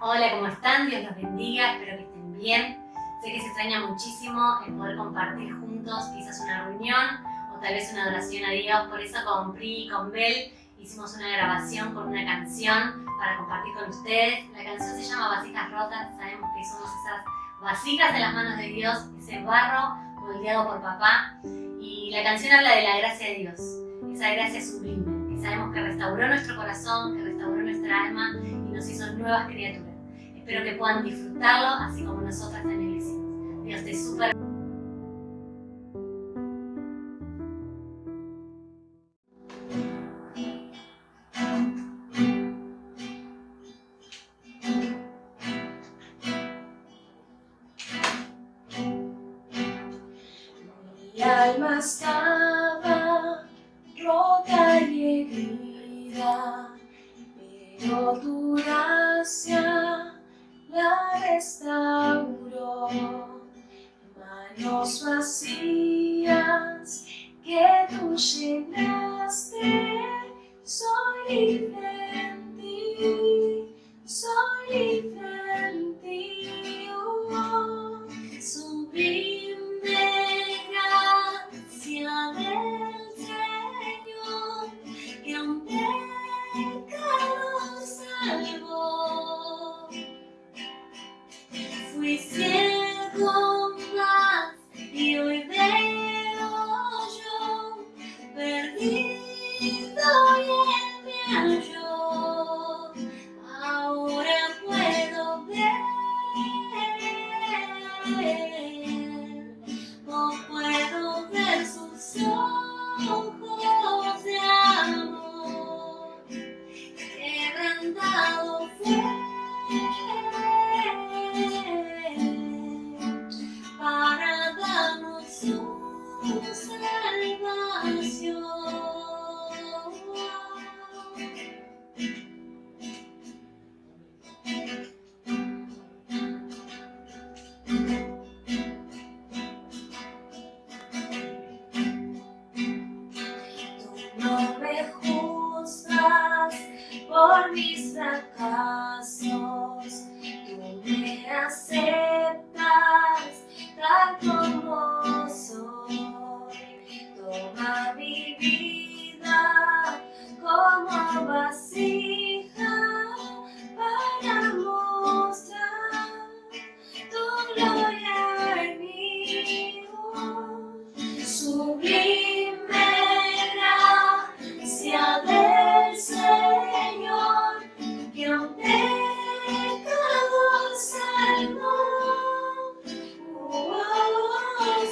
Hola, ¿cómo están? Dios los bendiga, espero que estén bien. Sé que se extraña muchísimo el poder compartir juntos quizás una reunión o tal vez una adoración a Dios. Por eso con Pri y con Bel hicimos una grabación con una canción para compartir con ustedes. La canción se llama Vasijas Rotas. Sabemos que somos esas vasijas en las manos de Dios, ese barro moldeado por papá. Y la canción habla de la gracia de Dios, esa gracia sublime, que sabemos que restauró nuestro corazón, que restauró nuestra alma y nos hizo nuevas criaturas. Espero que puedan disfrutarlo así como nosotras también lo hicimos. Dios te súper. Mi alma estaba rota y herida, pero tu gracia la restauró. Manos vacías que tú llenaste, soy libre en ti, soy libre en ti. Sublime gracia del Señor, que a un pecador salvó. Fui ciego más y hoy veo yo, perdido y él me halló. Ahora puedo ver, o puedo ver sus ojos de amor, quebrantado fue para darnos su salvación. Tú no me juzgas por mis fracasos, tú me aceptas tal como soy. Toma mi vida como vasija para mostrar tu gloria en mí. Sublime gracia del Señor, que a un pecador salvó.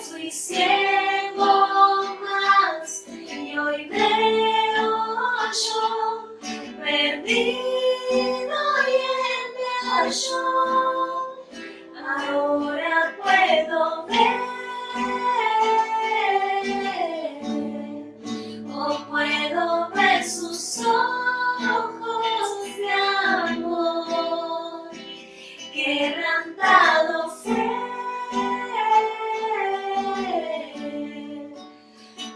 Fui ciego más y hoy veo yo, perdido y él me halló. Ahora puedo ver, o puedo ver sus ojos de amor, quebrantado fue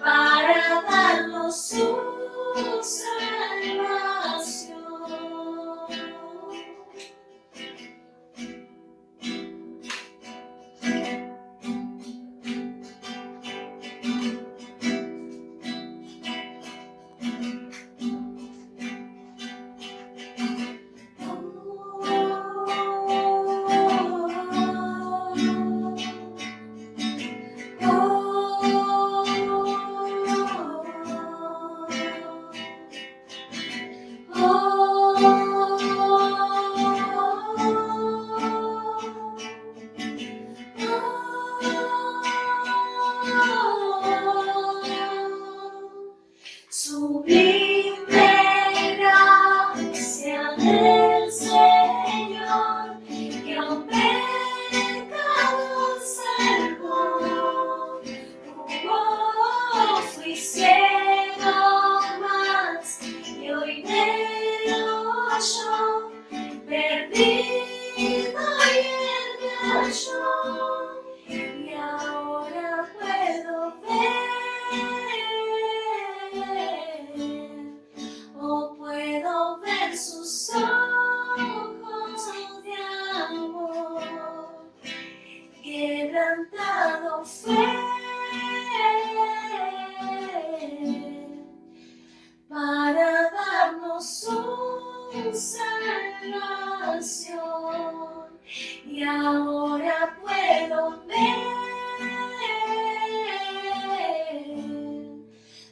para darnos su salvación. Sublime gracia del Señor, que a un pecador salvó. Fui ciego más y hoy veo yo, perdido y él me halló. Y ahora puedo ver, o puedo ver sus ojos de salvación. Y ahora puedo ver,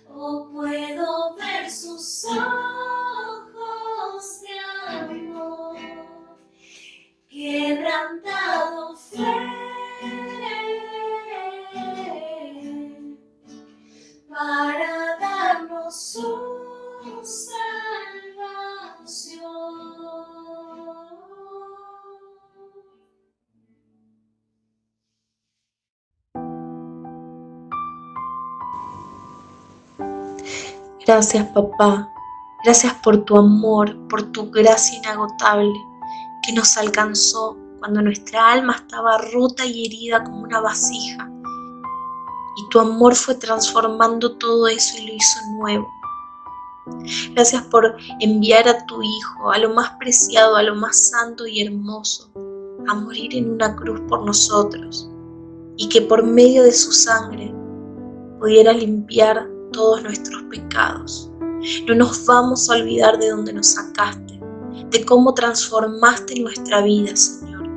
o puedo ver sus ojos de amor, quebrantado fue para darnos su salvación. Gracias, papá. Gracias por tu amor, por tu gracia inagotable, que nos alcanzó cuando nuestra alma estaba rota y herida como una vasija. Y tu amor fue transformando todo eso y lo hizo nuevo. Gracias por enviar a tu Hijo, a lo más preciado, a lo más santo y hermoso, a morir en una cruz por nosotros, y que por medio de su sangre pudiera limpiar todos nuestros pecados. No nos vamos a olvidar de dónde nos sacaste, de cómo transformaste nuestra vida, Señor,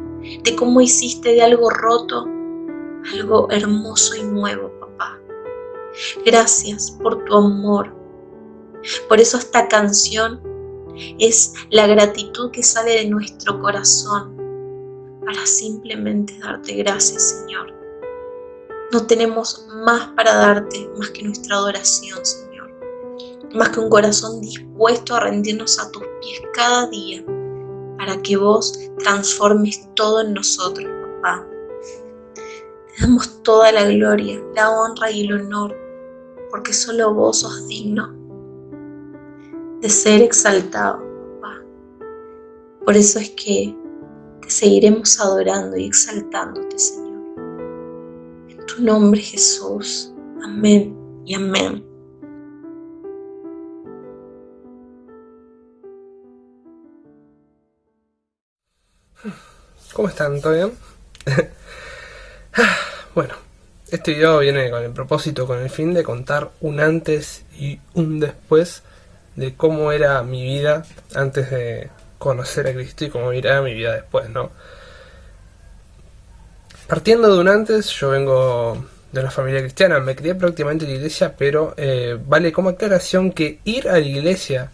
de cómo hiciste de algo roto algo hermoso y nuevo, papá. Gracias por tu amor. Por eso esta canción es la gratitud que sale de nuestro corazón para simplemente darte gracias, Señor. No tenemos más para darte más que nuestra adoración, Señor. Más que un corazón dispuesto a rendirnos a tus pies cada día para que vos transformes todo en nosotros, papá. Te damos toda la gloria, la honra y el honor, porque solo vos sos digno de ser exaltado, papá. Por eso es que te seguiremos adorando y exaltándote, Señor. En tu nombre, Jesús. Amén y amén. ¿Cómo están? ¿Todo bien? Bueno, este video viene con el propósito, con el fin de contar un antes y un después de cómo era mi vida antes de conocer a Cristo y cómo irá mi vida después, ¿no? Partiendo de un antes, yo vengo de una familia cristiana, me crié prácticamente en la iglesia, pero vale como aclaración que ir a la iglesia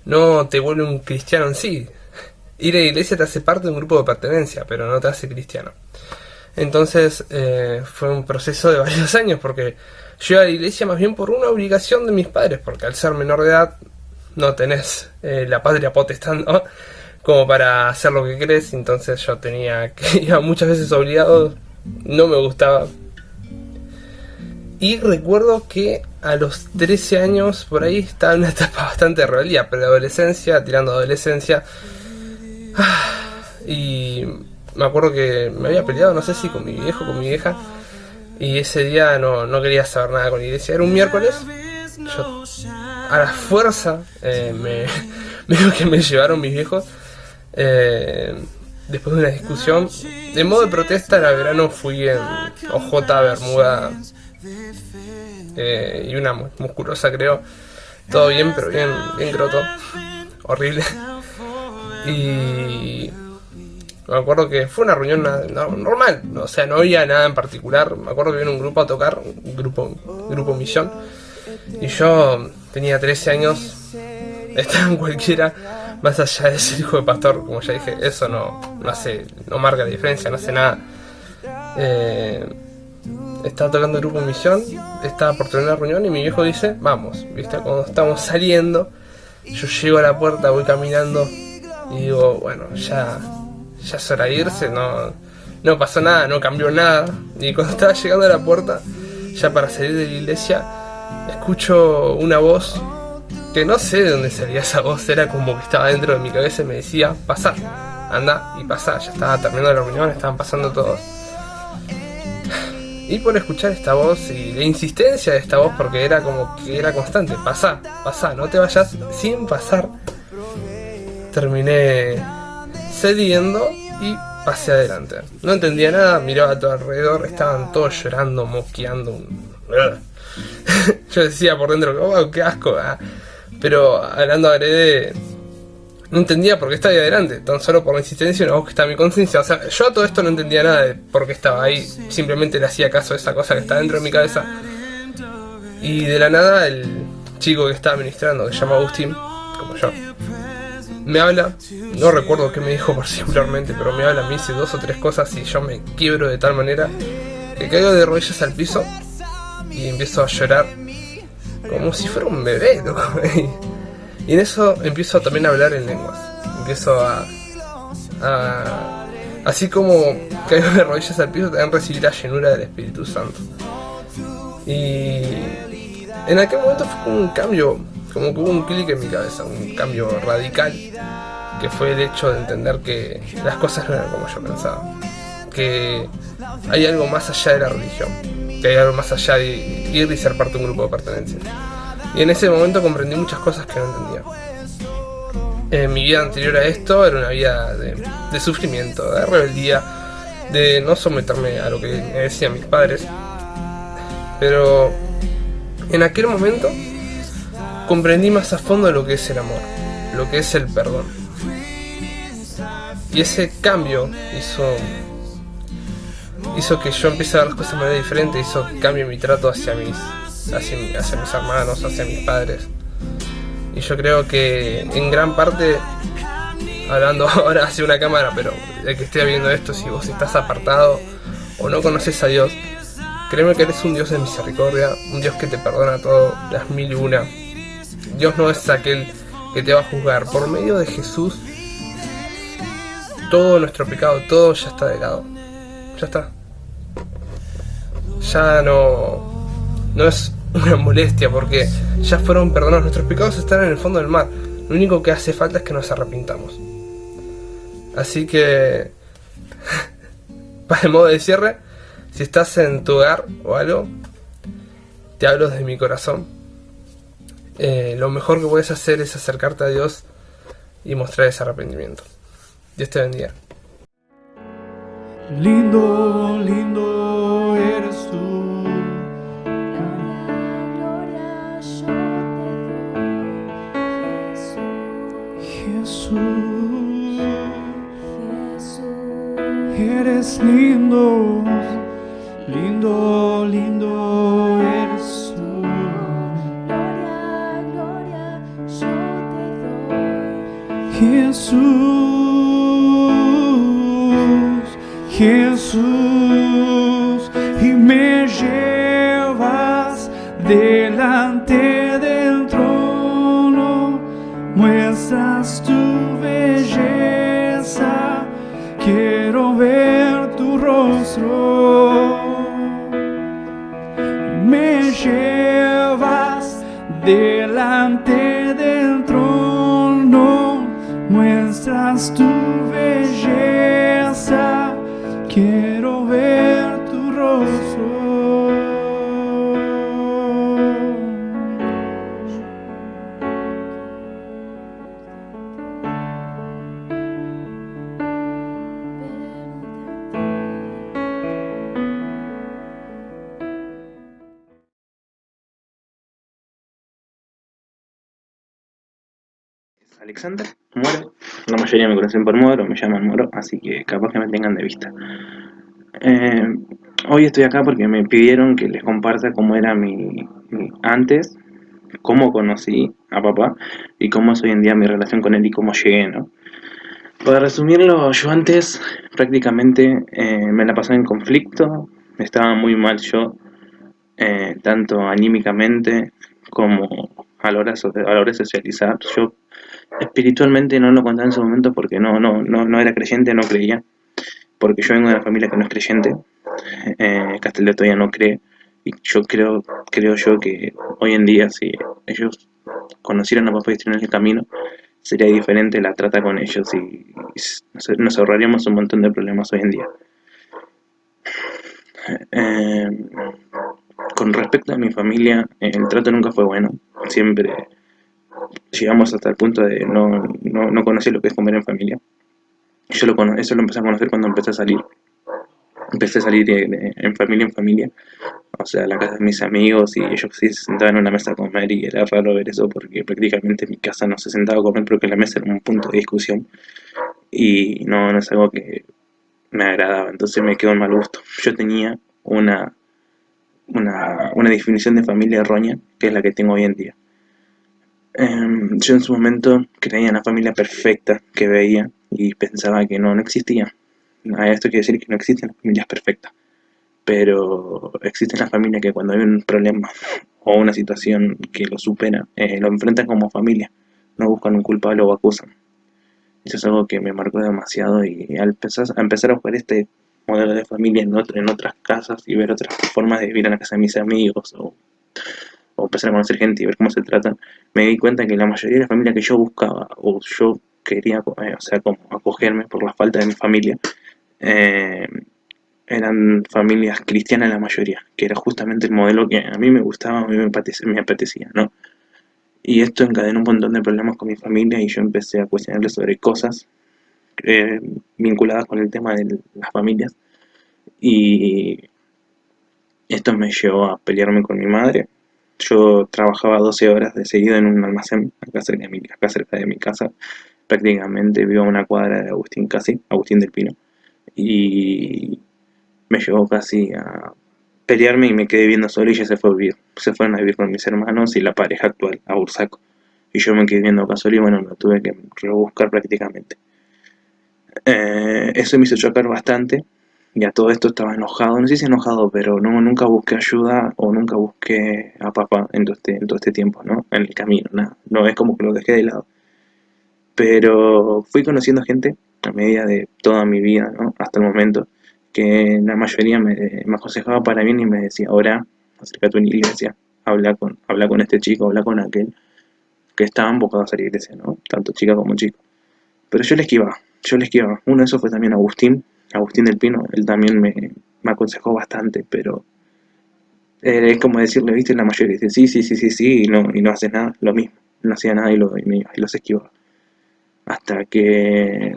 no te vuelve un cristiano en sí. Ir a la iglesia te hace parte de un grupo de pertenencia, pero no te hace cristiano. Entonces fue un proceso de varios años, porque yo iba a la iglesia más bien por una obligación de mis padres, porque al ser menor de edad no tenés la patria potestad, ¿no?, como para hacer lo que querés. Entonces yo tenía que ir muchas veces obligado, no me gustaba. Y recuerdo que a los 13 años por ahí estaba en una etapa bastante de rebeldía, preadolescencia, tirando a adolescencia. Y me acuerdo que me había peleado, no sé si con mi viejo o con mi vieja, y ese día no quería saber nada con la iglesia. Era un miércoles, yo a la fuerza medio que me llevaron mis viejos. Después de una discusión, de modo de protesta, era verano, fui en OJ, bermuda y una musculosa, creo. Todo bien, pero bien croto, horrible. Y me acuerdo que fue una reunión normal, o sea, no había nada en particular. Me acuerdo que vino un grupo a tocar, un grupo Misión, y yo tenía 13 años, estaba en cualquiera, más allá de ser hijo de pastor. Como ya dije, eso no marca la diferencia, no hace nada. Estaba tocando el grupo Misión, estaba por tener una reunión y mi viejo dice, vamos, ¿viste? Cuando estamos saliendo, yo llego a la puerta, voy caminando y digo, bueno, ya es hora de irse, no pasó nada, no cambió nada. Y cuando estaba llegando a la puerta, ya para salir de la iglesia, escucho una voz que no sé de dónde salía esa voz, era como que estaba dentro de mi cabeza y me decía, pasá, anda y pasá. Ya estaba terminando la reunión, estaban pasando todos. Y por escuchar esta voz y la insistencia de esta voz, porque era como que era constante, pasá, no te vayas sin pasar, terminé cediendo y pasé adelante. No entendía nada, miraba a todo alrededor, estaban todos llorando, mosqueando. Yo decía por dentro, oh, qué asco, Pero hablando agrede, no entendía por qué estaba ahí adelante, tan solo por la insistencia de una voz que estaba en mi conciencia. O sea, yo a todo esto no entendía nada de por qué estaba ahí, simplemente le hacía caso a esa cosa que estaba dentro de mi cabeza. Y de la nada el chico que estaba ministrando, que se llama Agustín, como yo, me habla, no recuerdo qué me dijo particularmente, pero me habla, me dice 2 o 3 cosas y yo me quiebro de tal manera que caigo de rodillas al piso y empiezo a llorar como si fuera un bebé, loco. Y en eso empiezo también a hablar en lenguas. Empiezo a así como caigo de rodillas al piso, también recibí la llenura del Espíritu Santo. Y en aquel momento fue como un cambio, como que hubo un clic en mi cabeza, un cambio radical, que fue el hecho de entender que las cosas no eran como yo pensaba, que hay algo más allá de la religión, que hay algo más allá de ir y ser parte de un grupo de pertenencia. Y en ese momento comprendí muchas cosas que no entendía. Mi vida anterior a esto era una vida de sufrimiento, de rebeldía, de no someterme a lo que me decían mis padres. Pero en aquel momento comprendí más a fondo lo que es el amor, lo que es el perdón. Y ese cambio hizo que yo empiece a ver las cosas de manera diferente, hizo que cambie mi trato hacia mis hermanos, hacia mis padres. Y yo creo que en gran parte, hablando ahora hacia una cámara, pero el que esté viendo esto, si vos estás apartado o no conoces a Dios, créeme que eres un Dios de misericordia, un Dios que te perdona todo, las 1001. Dios no es aquel que te va a juzgar. Por medio de Jesús, todo nuestro pecado, todo ya está de lado. Ya está. Ya no es una molestia, porque ya fueron perdonados. Nuestros pecados están en el fondo del mar. Lo único que hace falta es que nos arrepintamos. Así que, para el modo de cierre, si estás en tu hogar o algo, te hablo desde mi corazón. Lo mejor que puedes hacer es acercarte a Dios y mostrar ese arrepentimiento. Dios te bendiga. Lindo, lindo eres tú. Gloria yo te doy, Jesús, Jesús. eres lindo, lindo, lindo eres tú. Gloria, gloria yo te doy, Jesús, Jesús, y me llevas delante del trono, muestras tu belleza, quiero ver tu rostro. Me llevas delante del trono, muestras tu belleza, quiero ver tu rostro. Alexander Moro, la mayoría me conocen por Moro, me llaman Moro, así que capaz que me tengan de vista. Hoy estoy acá porque me pidieron que les comparta cómo era mi antes, cómo conocí a papá y cómo es hoy en día mi relación con él y cómo llegué, ¿no? Para resumirlo, yo antes prácticamente me la pasaba en conflicto, estaba muy mal yo, tanto anímicamente como a la hora de socializar. Yo espiritualmente no lo contaba en su momento porque no era creyente, no creía, porque yo vengo de una familia que no es creyente. Casteleo todavía no cree, y yo creo yo que hoy en día, si ellos conocieran a papá y estuvieran en el camino, sería diferente la trata con ellos y nos ahorraríamos un montón de problemas hoy en día. Con respecto a mi familia, el trato nunca fue bueno. Siempre llegamos hasta el punto de no conocer lo que es comer en familia. Eso lo empecé a conocer cuando empecé a salir. empecé a salir en familia, o sea, a la casa de mis amigos y ellos sí se sentaban en una mesa a comer y era raro ver eso porque prácticamente en mi casa no se sentaba a comer porque la mesa era un punto de discusión y no es algo que me agradaba, entonces me quedó en mal gusto. Yo tenía una definición de familia errónea, que es la que tengo hoy en día. Yo en su momento creía en la familia perfecta que veía y pensaba que no existía. Esto quiere decir que no existen las familias perfectas, pero existen las familias que cuando hay un problema o una situación que lo supera, lo enfrentan como familia, no buscan un culpable o acusan. Eso es algo que me marcó demasiado y al empezar a buscar este modelo de familia en otras casas y ver otras formas de vivir en la casa de mis amigos o empezar a conocer gente y ver cómo se tratan, me di cuenta que la mayoría de la familia que yo buscaba o yo quería, o sea, como acogerme por la falta de mi familia, eh, eran familias cristianas la mayoría, que era justamente el modelo que a mí me gustaba, a mí me apetecía, ¿no? Y esto encadenó un montón de problemas con mi familia y yo empecé a cuestionarle sobre cosas eh, vinculadas con el tema de las familias y esto me llevó a pelearme con mi madre. Yo trabajaba 12 horas de seguido en un almacén acá cerca de mi casa. Prácticamente vivo a una cuadra de Agustín casi, Agustín del Pino. Y me llevó casi a pelearme y me quedé viviendo solo y ella se fue a vivir. Se fueron a vivir con mis hermanos y la pareja actual, a Bursaco. Y yo me quedé viviendo acá solo y bueno, me tuve que rebuscar prácticamente. Eso me hizo chocar bastante y a todo esto estaba enojado, no sé si enojado, pero no, nunca busqué ayuda o nunca busqué a papá en todo este tiempo, ¿no? En el camino, nada. No es como que lo dejé de lado. Pero fui conociendo gente a medida de toda mi vida, ¿no? Hasta el momento, que la mayoría me aconsejaba para bien y me decía, ahora, acércate a una iglesia, habla con este chico, habla con aquel, que estaban bocados a la iglesia, ¿no? Tanto chica como chico. Pero yo le esquivaba. Uno de esos fue también Agustín, Agustín del Pino, él también me aconsejó bastante, pero es como decirle, viste, la mayoría dice sí, sí, sí, sí, sí, y no hace nada, lo mismo, no hacía nada y los esquivaba. Hasta que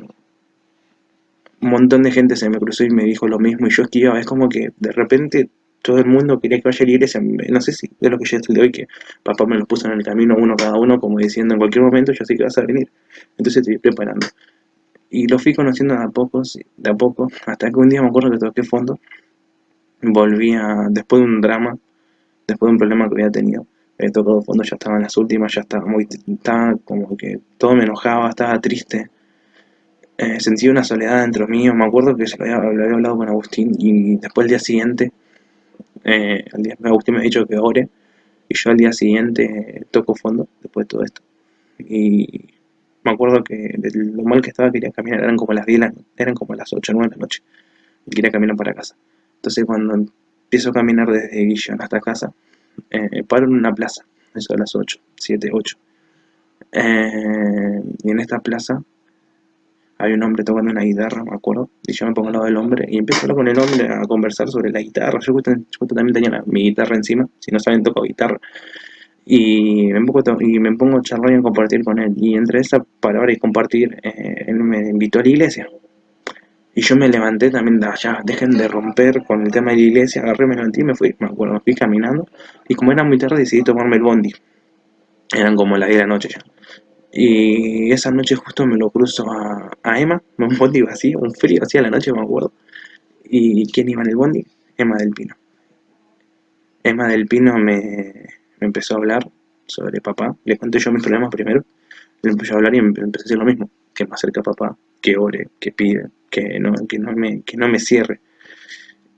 un montón de gente se me cruzó y me dijo lo mismo y yo esquivaba, es como que de repente todo el mundo quería que vaya a la iglesia, no sé si es lo que yo estoy de hoy, que papá me los puso en el camino uno cada uno, como diciendo en cualquier momento yo sé que vas a venir, entonces te voy preparando. Y lo fui conociendo de a poco, hasta que un día me acuerdo que toqué fondo, después de un drama, después de un problema que había tenido, había tocado fondo, ya estaba en las últimas, ya estaba como que todo me enojaba, estaba triste, sentí una soledad dentro mío, me acuerdo que lo había hablado con Agustín y después el día siguiente, Agustín me ha dicho que ore, y yo al día siguiente toco fondo, después de todo esto, y me acuerdo que de lo mal que estaba quería caminar, eran como las 10 eran como las 8 o 9 de la noche, y quería caminar para casa. Entonces cuando empiezo a caminar desde Guillón hasta casa, paro en una plaza, eso a las 8 7 8 y en esta plaza hay un hombre tocando una guitarra, me acuerdo, y yo me pongo al lado del hombre y empiezo a hablar con el hombre a conversar sobre la guitarra. Yo justo también tenía mi guitarra encima, si no saben toco guitarra, y me pongo a charlar y a compartir con él. Y entre esa palabra y compartir, él me invitó a la iglesia. Y yo me levanté también, ya, dejen de romper con el tema de la iglesia, agarré, me levanté y me fui, me acuerdo, me fui caminando. Y como era muy tarde decidí tomarme el bondi, eran como las 10 de la noche ya. Y esa noche justo me lo cruzo a Emma, un bondi vacío, un frío hacía la noche, me acuerdo. ¿Y quién iba en el bondi? Emma del Pino. Emma del Pino me empezó a hablar sobre papá, le conté yo mis problemas primero, le empezó a hablar y me empezó a decir lo mismo, que me acerque a papá, que ore, que pide, que no me cierre.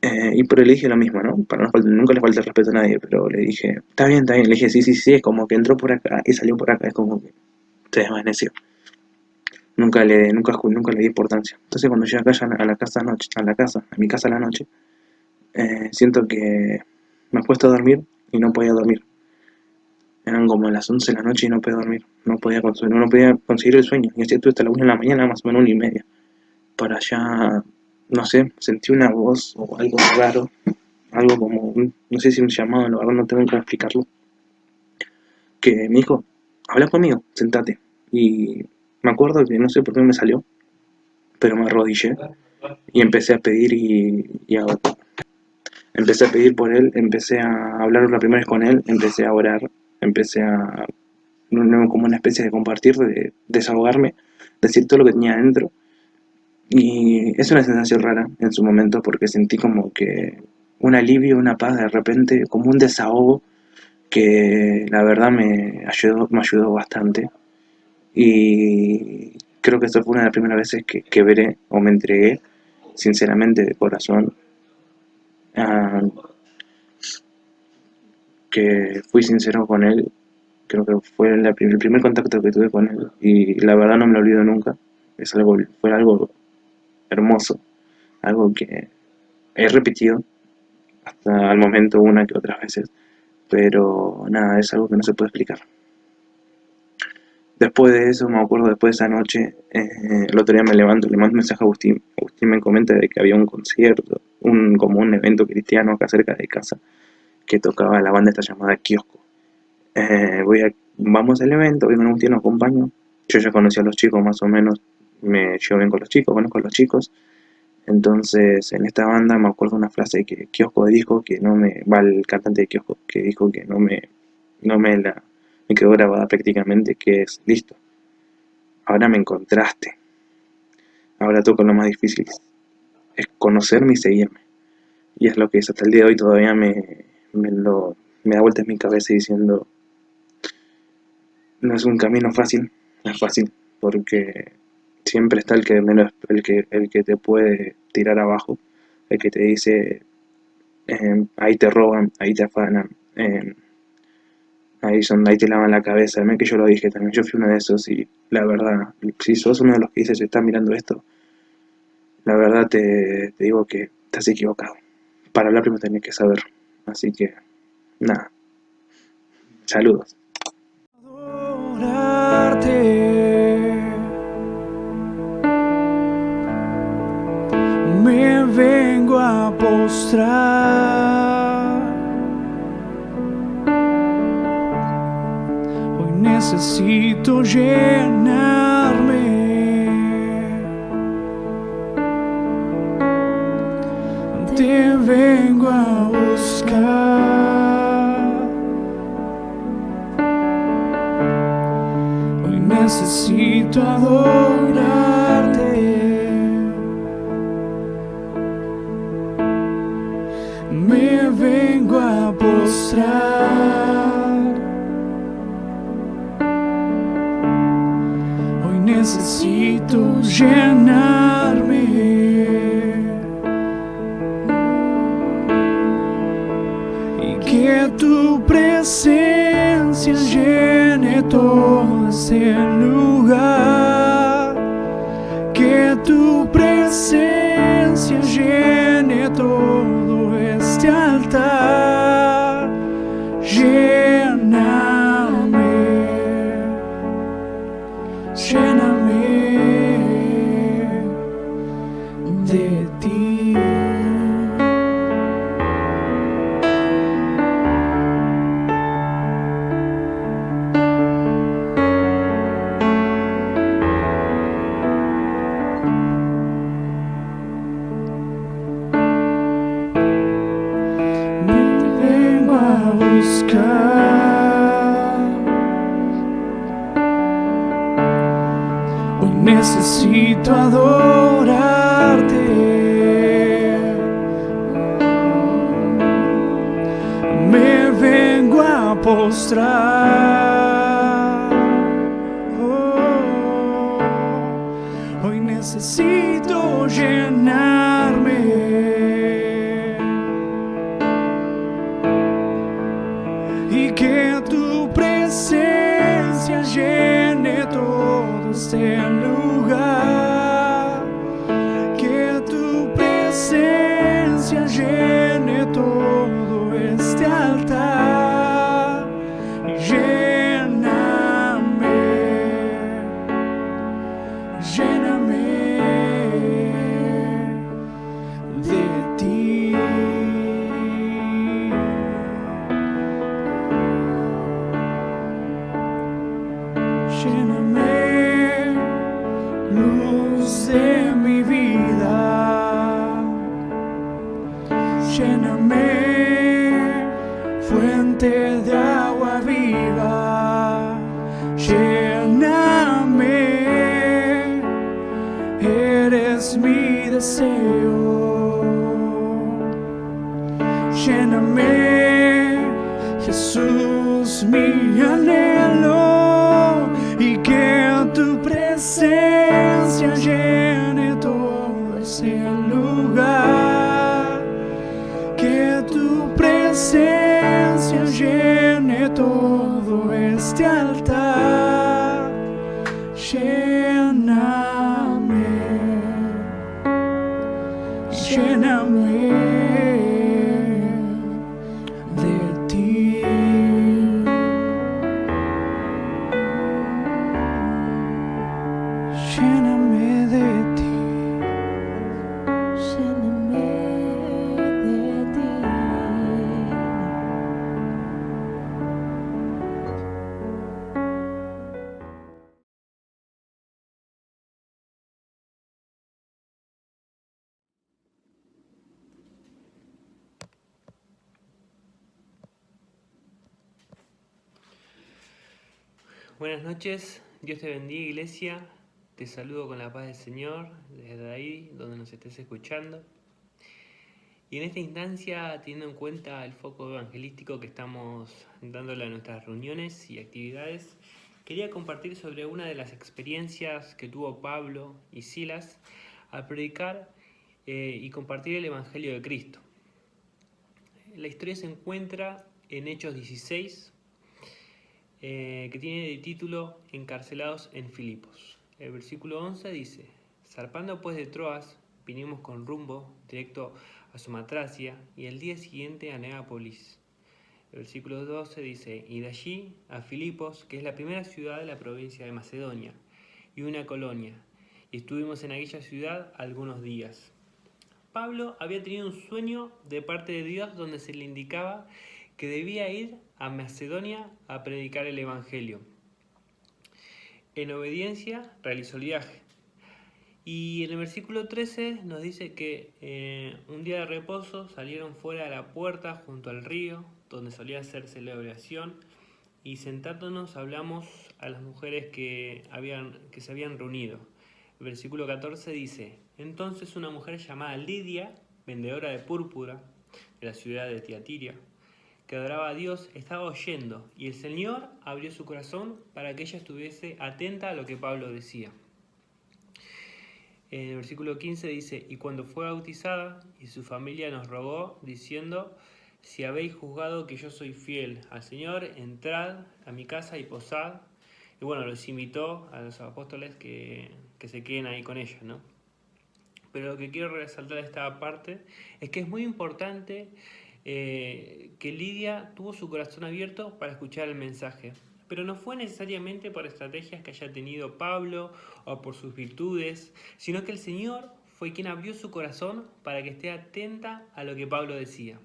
Y por ahí le dije lo mismo, ¿no? Nunca le falta el respeto a nadie, pero le dije, está bien, está bien. Le dije, sí, sí, sí, es como que entró por acá y salió por acá, es como que se desvaneció. Nunca le di importancia. Entonces cuando llegué acá a la casa, a mi casa a la noche, siento que me acuesto a dormir y no podía dormir. Eran como las 11 de la noche y no podía dormir. No podía conseguir el sueño. Y así estuve hasta la 1 de la mañana, más o menos 1:30. Para allá, no sé, sentí una voz o algo raro. Algo como, no sé si un llamado, la verdad no tengo cómo explicarlo. Que me dijo, habla conmigo, sentate. Y me acuerdo que no sé por qué me salió, pero me arrodillé Y empecé a pedir empecé a pedir por él, empecé a hablar la primera vez con él, empecé a orar, empecé a como una especie de compartir, de desahogarme, decir todo lo que tenía adentro. Y es una sensación rara en su momento porque sentí como que un alivio, una paz de repente, como un desahogo que la verdad me ayudó bastante. Y creo que esto fue una de las primeras veces que quebré o me entregué sinceramente de corazón, ah, que fui sincero con él. Creo que fue el primer contacto que tuve con él y la verdad no me lo olvido nunca. Fue algo hermoso, algo que he repetido hasta el momento una que otras veces, pero nada, es algo que no se puede explicar. Después de eso, me acuerdo, después de esa noche, el otro día me levanto, le mando un mensaje a Agustín. Agustín me comenta de que había un concierto, como un evento cristiano acá cerca de casa, que tocaba la banda esta llamada Kiosco. Vamos al evento, voy con Agustín, nos acompaño. Yo ya conocí a los chicos más o menos, me llevo bien con los chicos, conozco a los chicos. Entonces, en esta banda me acuerdo una frase que Kiosco dijo que no me, va el cantante de Kiosco, que dijo que me quedó grabada prácticamente, que es, listo, ahora me encontraste, ahora toco lo más difícil, es conocerme y seguirme. Y es lo que es hasta el día de hoy todavía me da vueltas en mi cabeza diciendo, no es un camino fácil, no es fácil, porque siempre está el que te puede tirar abajo, el que te dice, ahí te roban, ahí te afanan, ahí te lavan la cabeza. Mira que yo lo dije también, yo fui uno de esos y la verdad, si sos uno de los que dices, estás mirando esto, la verdad te digo que estás equivocado. Para hablar primero tenés que saber. Así que, nada, saludos. Adorarte, me vengo a postrar. Hoy necesito llenarme. Te vengo a buscar. Hoy necesito adorarte. Me vengo a postrar. Hoy necesito llenarme. Que tu presencia llene todo este lugar. Que tu presencia llene todo este altar. Lléname, lléname de ti. Hoy necesito adorarte. Me vengo a postrar. Hoy necesito llenarme. Y que tu presencia llene todo este lugar. Que tu presencia llene todo este altar. Lléname, lléname de luz de mi vida. Lléname, fuente de agua viva. Lléname, eres mi deseo. Lléname, Jesús, mi anhelo, y que tu presencia llene todo ese lugar. Que tu presencia llene todo este altar. Lléname, lléname de ti. Lléname de ti. Lléname de ti. Buenas noches, Dios te bendiga, iglesia. Te saludo con la paz del Señor desde ahí donde nos estés escuchando. Y en esta instancia, teniendo en cuenta el foco evangelístico que estamos dándole a nuestras reuniones y actividades, quería compartir sobre una de las experiencias que tuvo Pablo y Silas al predicar y compartir el Evangelio de Cristo. La historia se encuentra en Hechos 16, que tiene de título Encarcelados en Filipos. El versículo 11 dice: zarpando pues de Troas, vinimos con rumbo directo a Somatracia y el día siguiente a Neápolis. El versículo 12 dice: y de allí a Filipos, que es la primera ciudad de la provincia de Macedonia, y una colonia, y estuvimos en aquella ciudad algunos días. Pablo había tenido un sueño de parte de Dios donde se le indicaba que debía ir a Macedonia a predicar el Evangelio. En obediencia realizó el viaje. Y en el versículo 13 nos dice que un día de reposo salieron fuera de la puerta junto al río, donde solía hacerse la oración, y sentándonos hablamos a las mujeres que se habían reunido. El versículo 14 dice: entonces una mujer llamada Lidia, vendedora de púrpura de la ciudad de Tiatira, que adoraba a Dios, estaba oyendo, y el Señor abrió su corazón para que ella estuviese atenta a lo que Pablo decía. En el versículo 15 dice: y cuando fue bautizada, y su familia nos rogó, diciendo: si habéis juzgado que yo soy fiel al Señor, entrad a mi casa y posad. Y bueno, los invitó a los apóstoles que se queden ahí con ella, ¿no? Pero lo que quiero resaltar de esta parte es que es muy importante que Lidia tuvo su corazón abierto para escuchar el mensaje, pero no fue necesariamente por estrategias que haya tenido Pablo o por sus virtudes, sino que el Señor fue quien abrió su corazón para que esté atenta a lo que Pablo decía.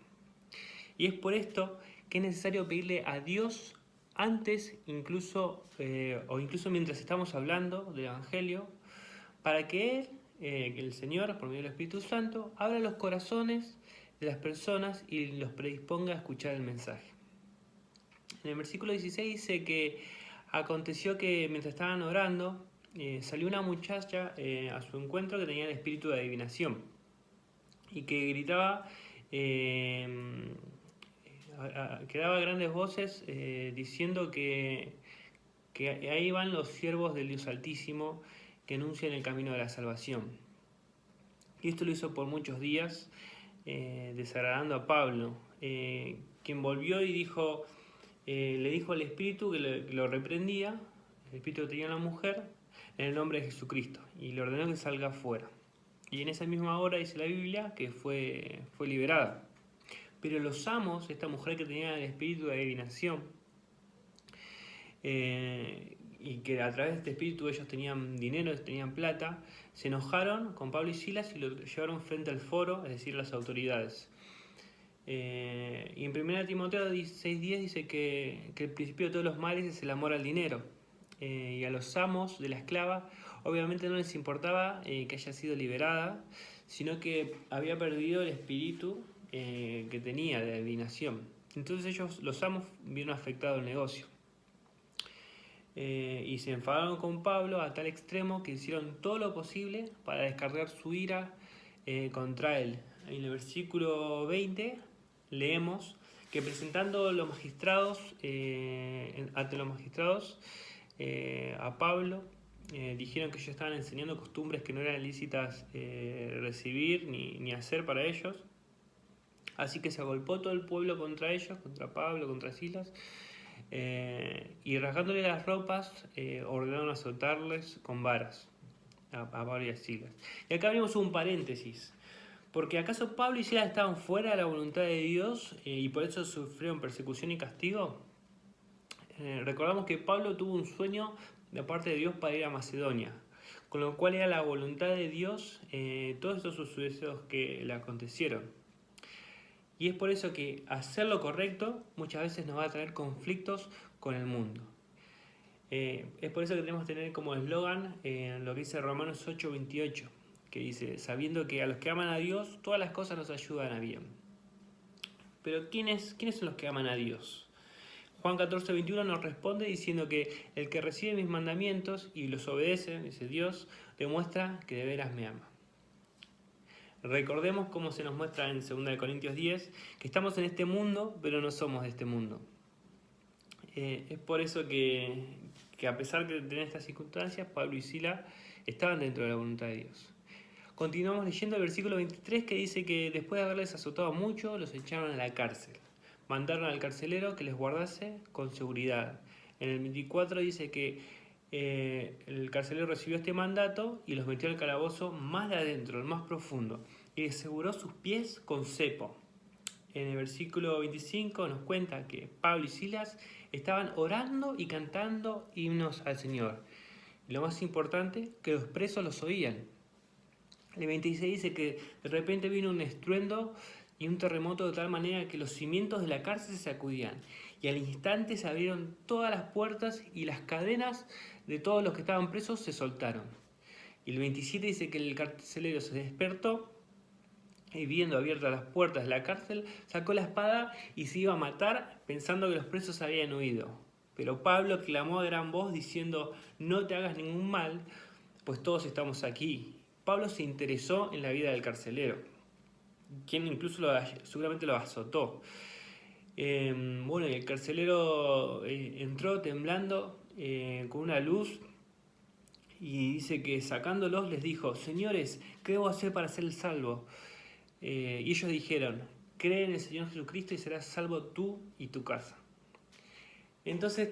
Y es por esto que es necesario pedirle a Dios antes, incluso mientras estamos hablando del Evangelio, para que el Señor, por medio del Espíritu Santo, abra los corazones de las personas y los predisponga a escuchar el mensaje. En el versículo 16 dice que aconteció que mientras estaban orando, salió una muchacha a su encuentro que tenía el espíritu de adivinación y que gritaba, que daba grandes voces diciendo que ahí van los siervos del Dios Altísimo que anuncian el camino de la salvación. Y esto lo hizo por muchos días, desagradando a Pablo, quien volvió y le dijo al espíritu que lo reprendía. El espíritu que tenía la mujer, en el nombre de Jesucristo, y le ordenó que salga fuera. Y en esa misma hora dice la Biblia que fue liberada. Pero los amos, esta mujer que tenía el espíritu de adivinación, y que a través de este espíritu ellos tenían dinero, tenían plata, se enojaron con Pablo y Silas y lo llevaron frente al foro, es decir, las autoridades. Y en 1 Timoteo 6:10 dice que el principio de todos los males es el amor al dinero. y a los amos de la esclava obviamente no les importaba que haya sido liberada, sino que había perdido el espíritu que tenía de adivinación. Entonces ellos, los amos, vieron afectado el negocio. Y se enfadaron con Pablo a tal extremo que hicieron todo lo posible para descargar su ira contra él. En el versículo 20 leemos que presentando los magistrados, ante los magistrados a Pablo, dijeron que ellos estaban enseñando costumbres que no eran lícitas recibir ni hacer para ellos. Así que se agolpó todo el pueblo contra ellos, contra Pablo, contra Silas, y rasgándole las ropas ordenaron azotarles con varas a Pablo y a Silas. Y acá abrimos un paréntesis, porque ¿acaso Pablo y Silas estaban fuera de la voluntad de Dios y por eso sufrieron persecución y castigo? Recordamos que Pablo tuvo un sueño de parte de Dios para ir a Macedonia, con lo cual era la voluntad de Dios todos estos sucesos que le acontecieron. Y es por eso que hacer lo correcto muchas veces nos va a traer conflictos con el mundo. Es por eso que tenemos que tener como eslogan lo que dice Romanos 8:28, que dice, sabiendo que a los que aman a Dios, todas las cosas nos ayudan a bien. Pero ¿quiénes son los que aman a Dios? Juan 14:21 nos responde diciendo que el que recibe mis mandamientos y los obedece, dice Dios, demuestra que de veras me ama. Recordemos cómo se nos muestra en 2 Corintios 10, que estamos en este mundo, pero no somos de este mundo. Es por eso que a pesar de tener estas circunstancias, Pablo y Silas estaban dentro de la voluntad de Dios. Continuamos leyendo el versículo 23 que dice que después de haberles azotado mucho, los echaron a la cárcel. Mandaron al carcelero que les guardase con seguridad. En el 24 dice que el carcelero recibió este mandato y los metió al calabozo más de adentro, el más profundo, y les aseguró sus pies con cepo. En el versículo 25 nos cuenta que Pablo y Silas estaban orando y cantando himnos al Señor. Y lo más importante, que los presos los oían. El 26 dice que de repente vino un estruendo y un terremoto de tal manera que los cimientos de la cárcel se sacudían. Y al instante se abrieron todas las puertas y las cadenas de todos los que estaban presos se soltaron. Y el 27 dice que el carcelero se despertó y viendo abiertas las puertas de la cárcel, sacó la espada y se iba a matar pensando que los presos habían huido. Pero Pablo clamó a gran voz diciendo, no te hagas ningún mal, pues todos estamos aquí. Pablo se interesó en la vida del carcelero, quien incluso seguramente lo azotó. Bueno, el carcelero entró temblando con una luz y dice que sacándolos les dijo, señores, ¿qué debo hacer para ser salvo? Y ellos dijeron, cree en el Señor Jesucristo y serás salvo tú y tu casa. Entonces,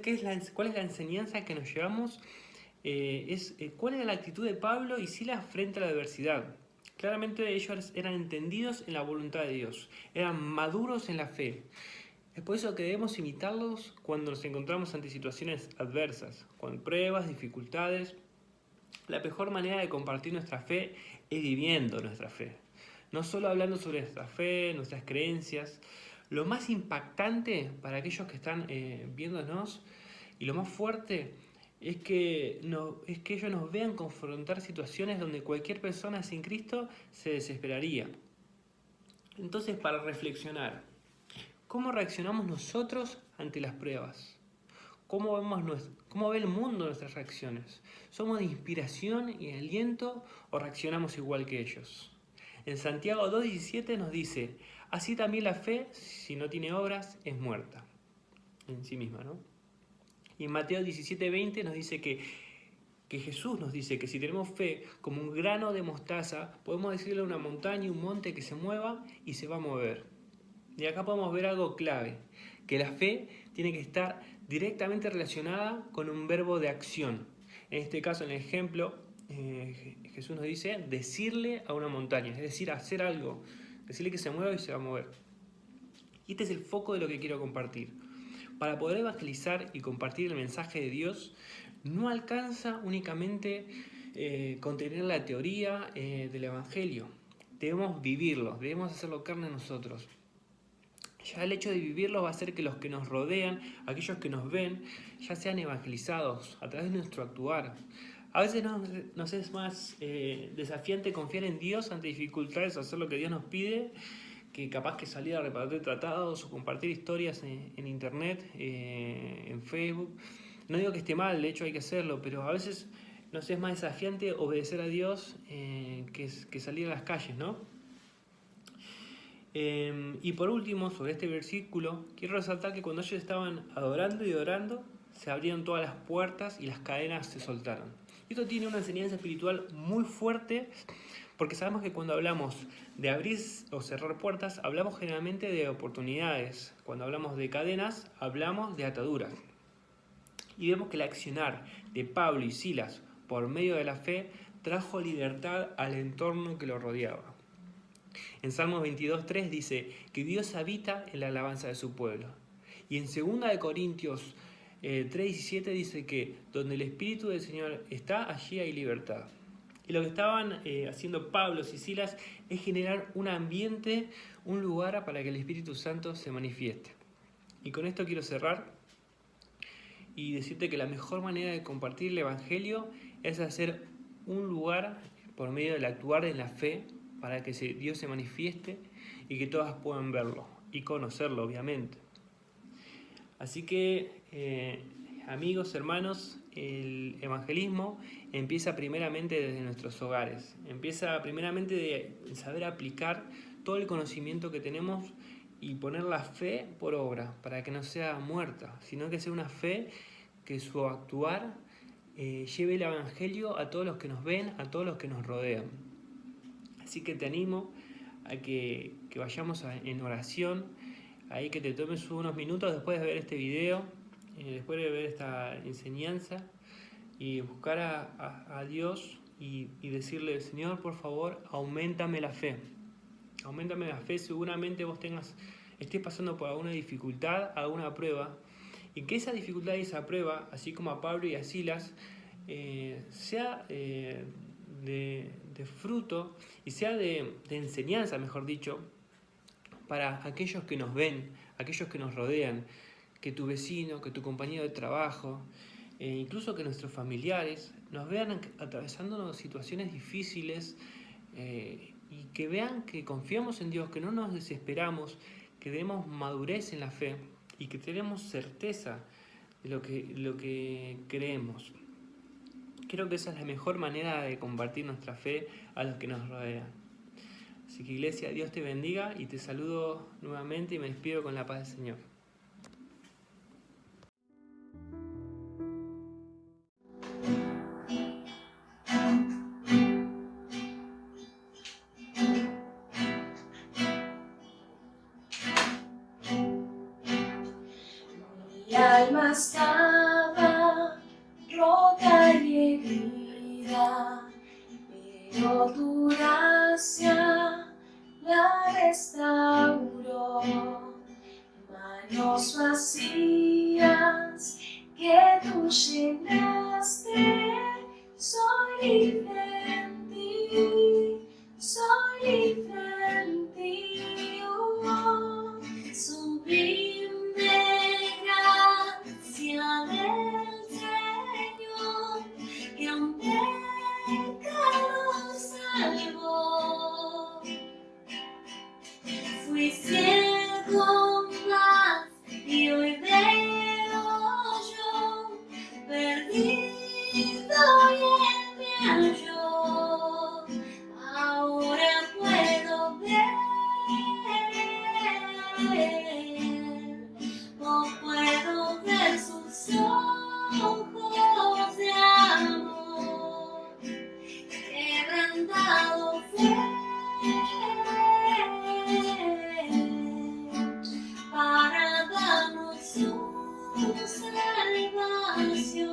¿cuál es la enseñanza que nos llevamos? ¿Cuál era la actitud de Pablo y Silas frente a la adversidad? Claramente ellos eran entendidos en la voluntad de Dios, eran maduros en la fe. Es por eso que debemos imitarlos cuando nos encontramos ante situaciones adversas, con pruebas, dificultades. La mejor manera de compartir nuestra fe es viviendo nuestra fe. No solo hablando sobre nuestra fe, nuestras creencias. Lo más impactante para aquellos que están viéndonos y lo más fuerte es que ellos nos vean confrontar situaciones donde cualquier persona sin Cristo se desesperaría. Entonces, para reflexionar, ¿cómo reaccionamos nosotros ante las pruebas? ¿Cómo ve el mundo nuestras reacciones? ¿Somos de inspiración y aliento o reaccionamos igual que ellos? En Santiago 2:17 nos dice, así también la fe, si no tiene obras, es muerta en sí misma, ¿no? Y en Mateo 17:20 nos dice que Jesús nos dice que si tenemos fe como un grano de mostaza, podemos decirle a una montaña, un monte que se mueva y se va a mover. Y acá podemos ver algo clave, que la fe tiene que estar directamente relacionada con un verbo de acción. En este caso, en el ejemplo, Jesús nos dice decirle a una montaña, es decir, hacer algo, decirle que se mueva y se va a mover. Y este es el foco de lo que quiero compartir. Para poder evangelizar y compartir el mensaje de Dios, no alcanza únicamente con tener la teoría del Evangelio. Debemos vivirlo, debemos hacerlo carne en nosotros. Ya el hecho de vivirlo va a hacer que los que nos rodean, aquellos que nos ven, ya sean evangelizados a través de nuestro actuar. A veces nos es más desafiante confiar en Dios ante dificultades, hacer lo que Dios nos pide, que capaz que salir a repartir tratados o compartir historias en internet, en Facebook. No digo que esté mal, de hecho hay que hacerlo, pero a veces nos es más desafiante obedecer a Dios que salir a las calles, ¿no? Y por último, sobre este versículo, quiero resaltar que cuando ellos estaban adorando y orando, se abrieron todas las puertas y las cadenas se soltaron. Y esto tiene una enseñanza espiritual muy fuerte, porque sabemos que cuando hablamos de abrir o cerrar puertas, hablamos generalmente de oportunidades. Cuando hablamos de cadenas, hablamos de ataduras. Y vemos que el accionar de Pablo y Silas por medio de la fe trajo libertad al entorno que lo rodeaba. En Salmos 22.3 dice que Dios habita en la alabanza de su pueblo. Y en 2 Corintios 3.17 dice que donde el Espíritu del Señor está, allí hay libertad. Y lo que estaban haciendo Pablo y Silas es generar un ambiente, un lugar para que el Espíritu Santo se manifieste. Y con esto quiero cerrar y decirte que la mejor manera de compartir el Evangelio es hacer un lugar por medio del actuar en la fe, para que Dios se manifieste y que todas puedan verlo y conocerlo, obviamente. Así que, amigos, hermanos, el evangelismo empieza primeramente desde nuestros hogares. Empieza primeramente de saber aplicar todo el conocimiento que tenemos y poner la fe por obra, para que no sea muerta, sino que sea una fe que su actuar lleve el evangelio a todos los que nos ven, a todos los que nos rodean. Así que te animo a que vayamos en oración, ahí que te tomes unos minutos después de ver este video, después de ver esta enseñanza, y buscar a Dios y decirle: Señor, por favor, auméntame la fe. Auméntame la fe, seguramente vos estés pasando por alguna dificultad, alguna prueba, y que esa dificultad y esa prueba, así como a Pablo y a Silas, sea de fruto y sea de enseñanza, mejor dicho, para aquellos que nos ven, aquellos que nos rodean, que tu vecino, que tu compañero de trabajo, incluso que nuestros familiares nos vean atravesando situaciones difíciles, y que vean que confiamos en Dios, que no nos desesperamos, que demos madurez en la fe y que tenemos certeza de lo que creemos. Creo que esa es la mejor manera de compartir nuestra fe a los que nos rodean. Así que, Iglesia, Dios te bendiga y te saludo nuevamente y me despido con la paz del Señor. Mi alma estaba rota y herida, pero tu gracia la restauró. Manos vacías que tú llenaste, soy libre en ti, soy libre en ti. Sublime gracia del Señor, que a un pecador salvó. Fui ciego más y hoy veo yo, perdido y él me halló. Ahora puedo ver, o puedo ver sus ojos de amor, quebrantado fue para darnos su salvación.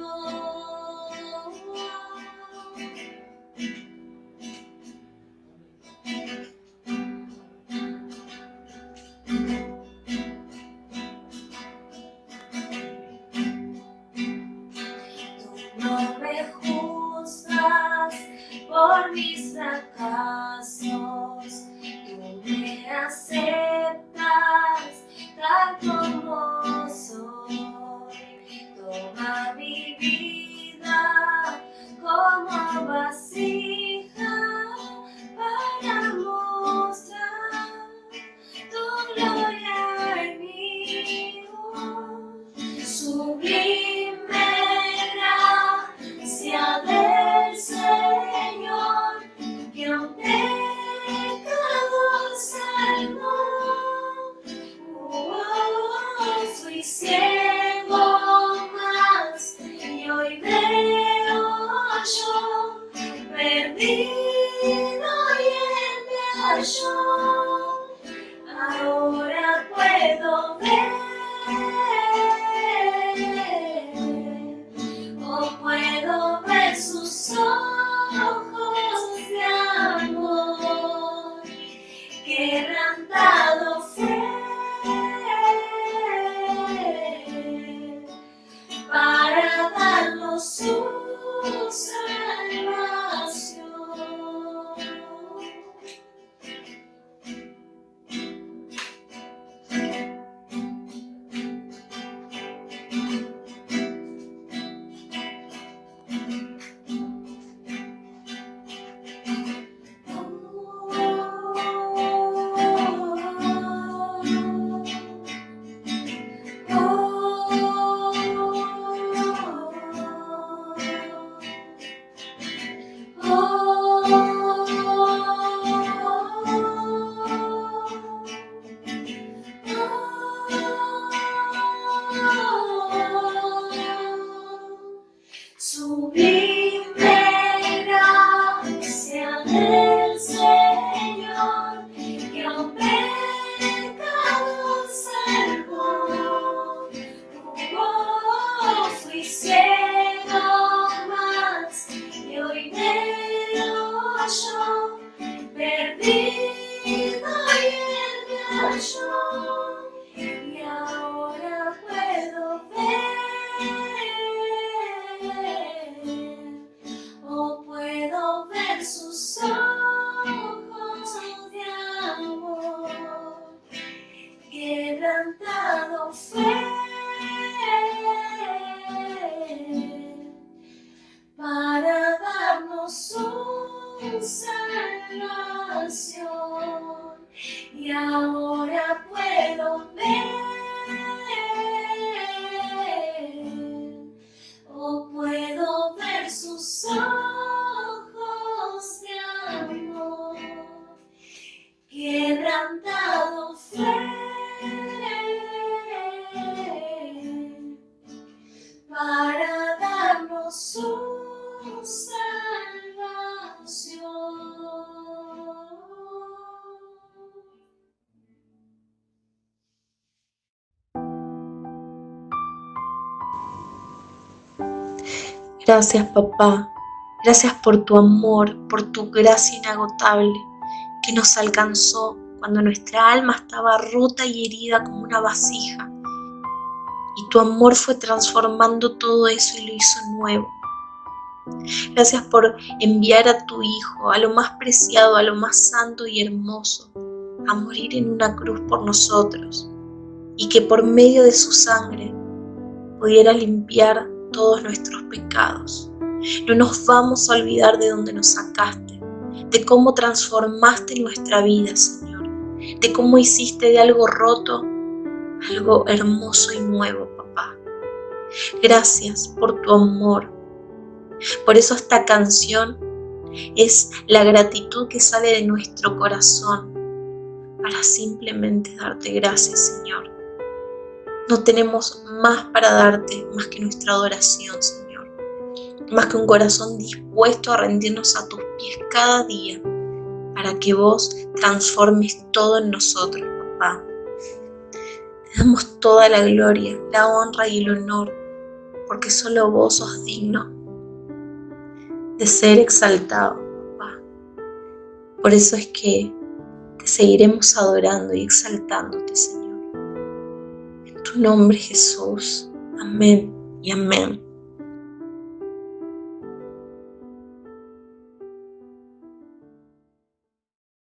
Tú no me juzgas por mis fracasos, tú me aceptas yo ahora puedo ver, o puedo ver sus ojos de amor, quebrantado fue para darnos su salvación. Sublime gracia del Señor, que a un pecador salvó. Fui ciego más y hoy veo yo, perdido y él me halló, y ahora puedo ver, o puedo ver sus ojos de amor, quebrantado fue para darnos su salvación, y ahora puedo ver, o puedo ver sus ojos de amor, quebrantado fue para darnos su salvación. Gracias, papá. Gracias por tu amor, por tu gracia inagotable, que nos alcanzó cuando nuestra alma estaba rota y herida como una vasija. Y tu amor fue transformando todo eso y lo hizo nuevo. Gracias por enviar a tu Hijo, a lo más preciado, a lo más santo y hermoso, a morir en una cruz por nosotros, y que por medio de su sangre pudiera limpiar todos nuestros pecados. No nos vamos a olvidar de dónde nos sacaste, de cómo transformaste nuestra vida, Señor, de cómo hiciste de algo roto algo hermoso y nuevo, papá. Gracias por tu amor. Por eso esta canción es la gratitud que sale de nuestro corazón para simplemente darte gracias, Señor. No tenemos más para darte más que nuestra adoración, Señor. Más que un corazón dispuesto a rendirnos a tus pies cada día para que vos transformes todo en nosotros, papá. Te damos toda la gloria, la honra y el honor, porque solo vos sos digno de ser exaltado, papá. Por eso es que te seguiremos adorando y exaltándote, Señor. En tu nombre, Jesús. Amén y amén.